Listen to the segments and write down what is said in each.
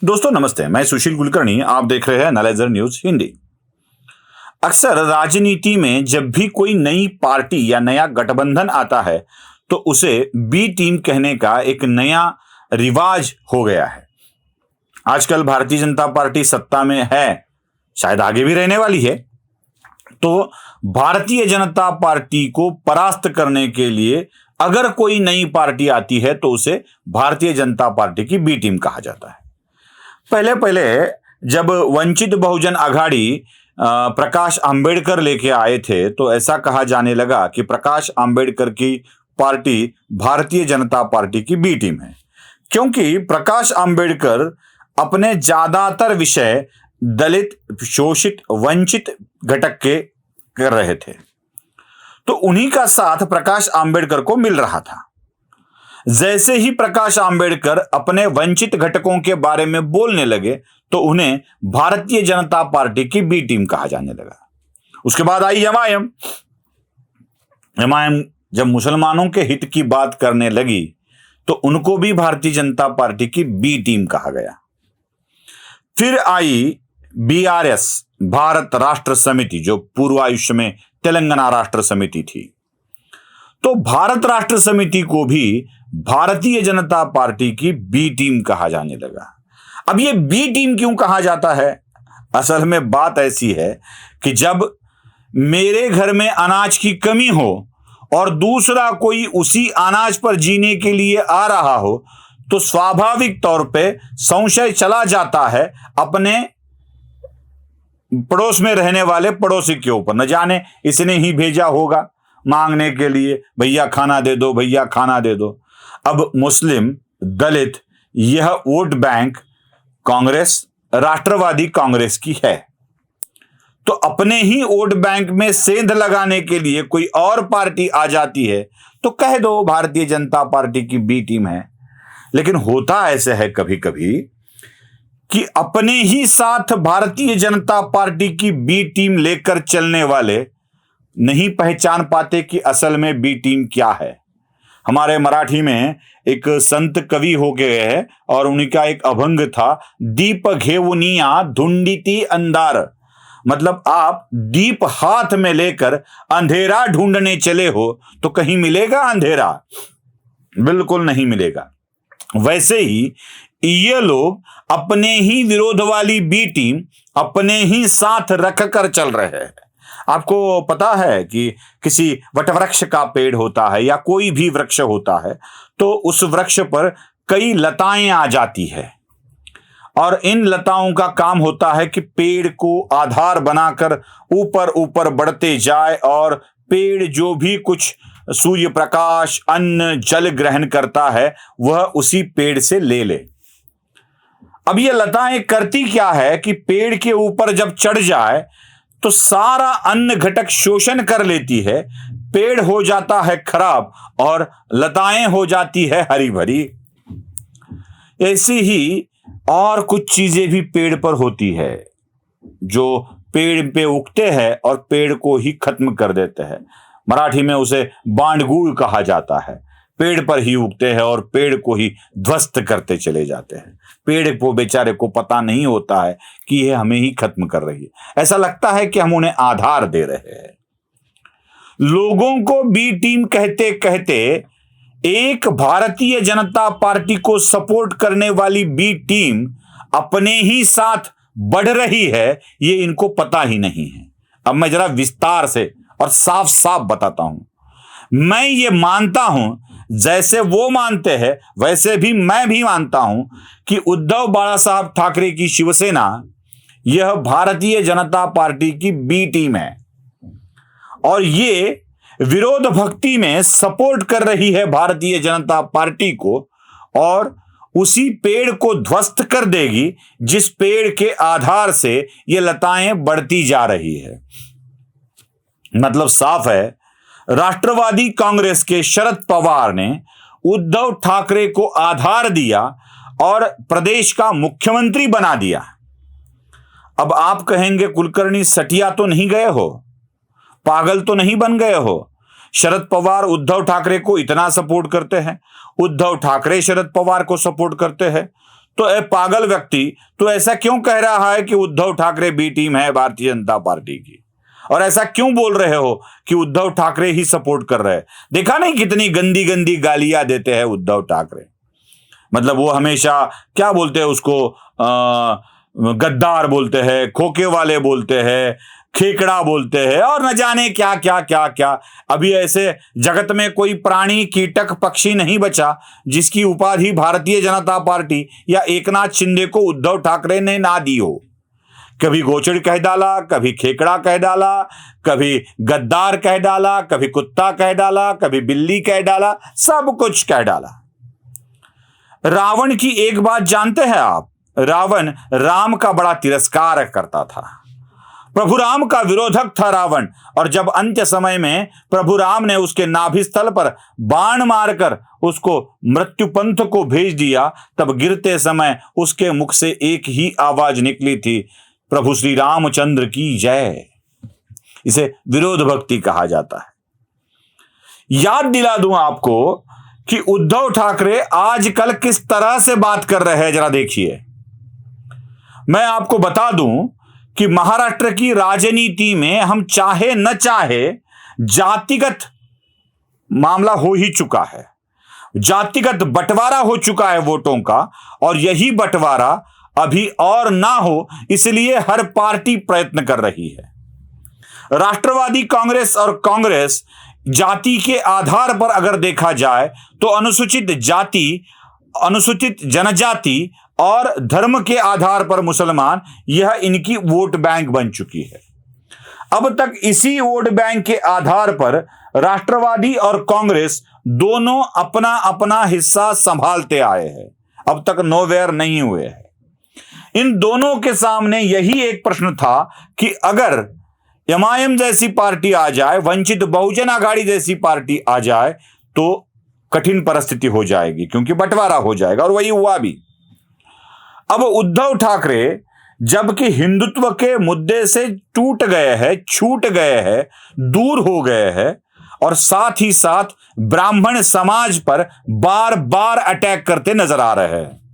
दोस्तों नमस्ते, मैं सुशील कुलकर्णी। आप देख रहे हैं एनालाइजर न्यूज हिंदी। अक्सर राजनीति में जब भी कोई नई पार्टी या नया गठबंधन आता है तो उसे बी टीम कहने का एक नया रिवाज हो गया है। आजकल भारतीय जनता पार्टी सत्ता में है, शायद आगे भी रहने वाली है। तो भारतीय जनता पार्टी को परास्त करने के लिए अगर कोई नई पार्टी आती है तो उसे भारतीय जनता पार्टी की बी टीम कहा जाता है। पहले पहले जब वंचित बहुजन आघाड़ी प्रकाश आंबेडकर लेके आए थे तो ऐसा कहा जाने लगा कि प्रकाश आंबेडकर की पार्टी भारतीय जनता पार्टी की बी टीम है, क्योंकि प्रकाश आंबेडकर अपने ज्यादातर विषय दलित, शोषित, वंचित घटक के कर रहे थे। तो उन्हीं का साथ प्रकाश आंबेडकर को मिल रहा था। जैसे ही प्रकाश आंबेडकर अपने वंचित घटकों के बारे में बोलने लगे तो उन्हें भारतीय जनता पार्टी की बी टीम कहा जाने लगा। उसके बाद आई एमआईएम। एमआईएम जब मुसलमानों के हित की बात करने लगी तो उनको भी भारतीय जनता पार्टी की बी टीम कहा गया। फिर आई बीआरएस, भारत राष्ट्र समिति, जो पूर्वायुष्य में तेलंगाना राष्ट्र समिति थी। तो भारत राष्ट्र समिति को भी भारतीय जनता पार्टी की बी टीम कहा जाने लगा। अब ये बी टीम क्यों कहा जाता है? असल में बात ऐसी है कि जब मेरे घर में अनाज की कमी हो और दूसरा कोई उसी अनाज पर जीने के लिए आ रहा हो तो स्वाभाविक तौर पे संशय चला जाता है अपने पड़ोस में रहने वाले पड़ोसी के ऊपर। न जाने इसने ही भेजा होगा मांगने के लिए, भैया खाना दे दो, भैया खाना दे दो। अब मुस्लिम, दलित, यह वोट बैंक कांग्रेस, राष्ट्रवादी कांग्रेस की है। तो अपने ही वोट बैंक में सेंध लगाने के लिए कोई और पार्टी आ जाती है तो कह दो भारतीय जनता पार्टी की बी टीम है। लेकिन होता ऐसे है कभी कभी कि अपने ही साथ भारतीय जनता पार्टी की बी टीम लेकर चलने वाले नहीं पहचान पाते कि असल में बी टीम क्या है। हमारे मराठी में एक संत कवि हो गए हैं और उन्हीं का एक अभंग था, दीप घेवुनिया धुंडिती अंधार। मतलब आप दीप हाथ में लेकर अंधेरा ढूंढने चले हो तो कहीं मिलेगा अंधेरा? बिल्कुल नहीं मिलेगा। वैसे ही ये लोग अपने ही विरोध वाली बी टीम अपने ही साथ रखकर चल रहे हैं। आपको पता है कि किसी वटवृक्ष का पेड़ होता है या कोई भी वृक्ष होता है तो उस वृक्ष पर कई लताएं आ जाती है और इन लताओं का काम होता है कि पेड़ को आधार बनाकर ऊपर ऊपर बढ़ते जाए और पेड़ जो भी कुछ सूर्य प्रकाश, अन्न, जल ग्रहण करता है वह उसी पेड़ से ले ले। अब ये लताएं करती क्या है कि पेड़ के ऊपर जब चढ़ जाए तो सारा अन्न घटक शोषण कर लेती है, पेड़ हो जाता है खराब और लताएं हो जाती है हरी भरी। ऐसी ही और कुछ चीजें भी पेड़ पर होती है जो पेड़ पे उगते हैं और पेड़ को ही खत्म कर देते हैं। मराठी में उसे बांडगुळ कहा जाता है। पेड़ पर ही उगते हैं और पेड़ को ही ध्वस्त करते चले जाते हैं। पेड़ को बेचारे को पता नहीं होता है कि यह हमें ही खत्म कर रही है। ऐसा लगता है कि हम उन्हें आधार दे रहे हैं। लोगों को बी टीम कहते कहते एक भारतीय जनता पार्टी को सपोर्ट करने वाली बी टीम अपने ही साथ बढ़ रही है, ये इनको पता ही नहीं है। अब मैं जरा विस्तार से और साफ साफ बताता हूं। मैं ये मानता हूं, जैसे वो मानते हैं वैसे भी मैं भी मानता हूं कि उद्धव बाला साहब ठाकरे की शिवसेना यह भारतीय जनता पार्टी की बी टीम है और ये विरोध भक्ति में सपोर्ट कर रही है भारतीय जनता पार्टी को और उसी पेड़ को ध्वस्त कर देगी जिस पेड़ के आधार से ये लताएं बढ़ती जा रही है। मतलब साफ है, राष्ट्रवादी कांग्रेस के शरद पवार ने उद्धव ठाकरे को आधार दिया और प्रदेश का मुख्यमंत्री बना दिया। अब आप कहेंगे कुलकर्णी सटिया तो नहीं गए हो, पागल तो नहीं बन गए हो। शरद पवार उद्धव ठाकरे को इतना सपोर्ट करते हैं, उद्धव ठाकरे शरद पवार को सपोर्ट करते हैं, तो ए पागल व्यक्ति, तो ऐसा क्यों कह रहा है कि उद्धव ठाकरे बी टीम है भारतीय जनता पार्टी की? और ऐसा क्यों बोल रहे हो कि उद्धव ठाकरे ही सपोर्ट कर रहे हैं? देखा नहीं कितनी गंदी गंदी गालियां देते हैं उद्धव ठाकरे। मतलब वो हमेशा क्या बोलते हैं उसको, गद्दार बोलते हैं, खोखे वाले बोलते हैं, खेकड़ा बोलते हैं, और न जाने क्या क्या क्या क्या। अभी ऐसे जगत में कोई प्राणी, कीटक, पक्षी नहीं बचा जिसकी उपाधि भारतीय जनता पार्टी या एकनाथ शिंदे को उद्धव ठाकरे ने ना दी हो। कभी गोचड़ कह डाला, कभी खेकड़ा कह डाला, कभी गद्दार कह डाला, कभी कुत्ता कह डाला, कभी बिल्ली कह डाला, सब कुछ कह डाला। रावण की एक बात जानते हैं आप? रावण राम का बड़ा तिरस्कार करता था, प्रभु राम का विरोधक था रावण। और जब अंत्य समय में प्रभु राम ने उसके नाभि स्थल पर बाण मारकर उसको मृत्यु पंथ को भेज दिया, तब गिरते समय उसके मुख से एक ही आवाज निकली थी, प्रभु श्री रामचंद्र की जय। इसे विरोध भक्ति कहा जाता है। याद दिला दूं आपको कि उद्धव ठाकरे आजकल किस तरह से बात कर रहे हैं, जरा देखिए। मैं आपको बता दूं कि महाराष्ट्र की राजनीति में हम चाहे न चाहे जातिगत मामला हो ही चुका है, जातिगत बंटवारा हो चुका है वोटों का, और यही बंटवारा अभी और ना हो इसलिए हर पार्टी प्रयत्न कर रही है। राष्ट्रवादी कांग्रेस और कांग्रेस जाति के आधार पर अगर देखा जाए तो अनुसूचित जाति, अनुसूचित जनजाति और धर्म के आधार पर मुसलमान, यह इनकी वोट बैंक बन चुकी है। अब तक इसी वोट बैंक के आधार पर राष्ट्रवादी और कांग्रेस दोनों अपना अपना हिस्सा संभालते आए हैं, अब तक नोवेयर नहीं हुए हैं। इन दोनों के सामने यही एक प्रश्न था कि अगर एमआईएम जैसी पार्टी आ जाए, वंचित बहुजन आघाड़ी जैसी पार्टी आ जाए, तो कठिन परिस्थिति हो जाएगी, क्योंकि बंटवारा हो जाएगा, और वही हुआ भी। अब उद्धव ठाकरे जबकि हिंदुत्व के मुद्दे से टूट गए हैं, छूट गए हैं, दूर हो गए हैं, और साथ ही साथ ब्राह्मण समाज पर बार बार अटैक करते नजर आ रहे हैं।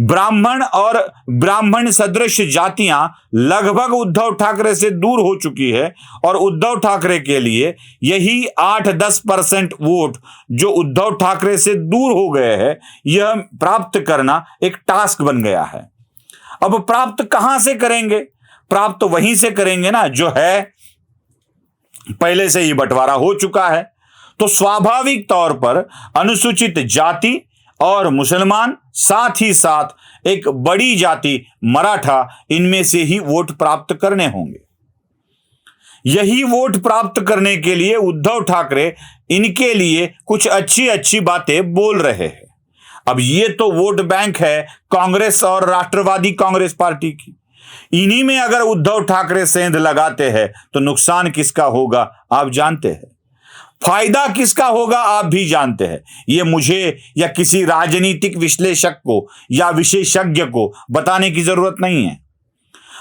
ब्राह्मण और ब्राह्मण सदृश जातियां लगभग उद्धव ठाकरे से दूर हो चुकी है, और उद्धव ठाकरे के लिए यही 8-10% वोट जो उद्धव ठाकरे से दूर हो गए हैं, यह प्राप्त करना एक टास्क बन गया है। अब प्राप्त कहां से करेंगे? प्राप्त वहीं से करेंगे ना जो है पहले से ही बंटवारा हो चुका है। तो स्वाभाविक तौर पर अनुसूचित जाति और मुसलमान, साथ ही साथ एक बड़ी जाति मराठा, इनमें से ही वोट प्राप्त करने होंगे। यही वोट प्राप्त करने के लिए उद्धव ठाकरे इनके लिए कुछ अच्छी अच्छी बातें बोल रहे हैं। अब ये तो वोट बैंक है कांग्रेस और राष्ट्रवादी कांग्रेस पार्टी की। इन्हीं में अगर उद्धव ठाकरे सेंध लगाते हैं तो नुकसान किसका होगा आप जानते हैं, फायदा किसका होगा आप भी जानते हैं। यह मुझे या किसी राजनीतिक विश्लेषक को या विशेषज्ञ को बताने की जरूरत नहीं है।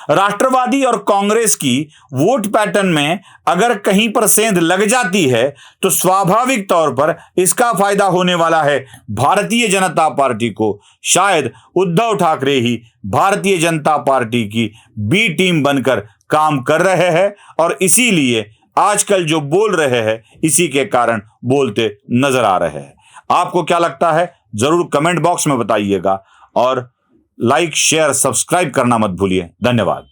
राष्ट्रवादी और कांग्रेस की वोट पैटर्न में अगर कहीं पर सेंध लग जाती है तो स्वाभाविक तौर पर इसका फायदा होने वाला है भारतीय जनता पार्टी को। शायद उद्धव ठाकरे ही भारतीय जनता पार्टी की बी टीम बनकर काम कर रहे हैं, और इसीलिए आजकल जो बोल रहे हैं इसी के कारण बोलते नजर आ रहे हैं। आपको क्या लगता है जरूर कमेंट बॉक्स में बताइएगा, और लाइक, शेयर, सब्सक्राइब करना मत भूलिए। धन्यवाद।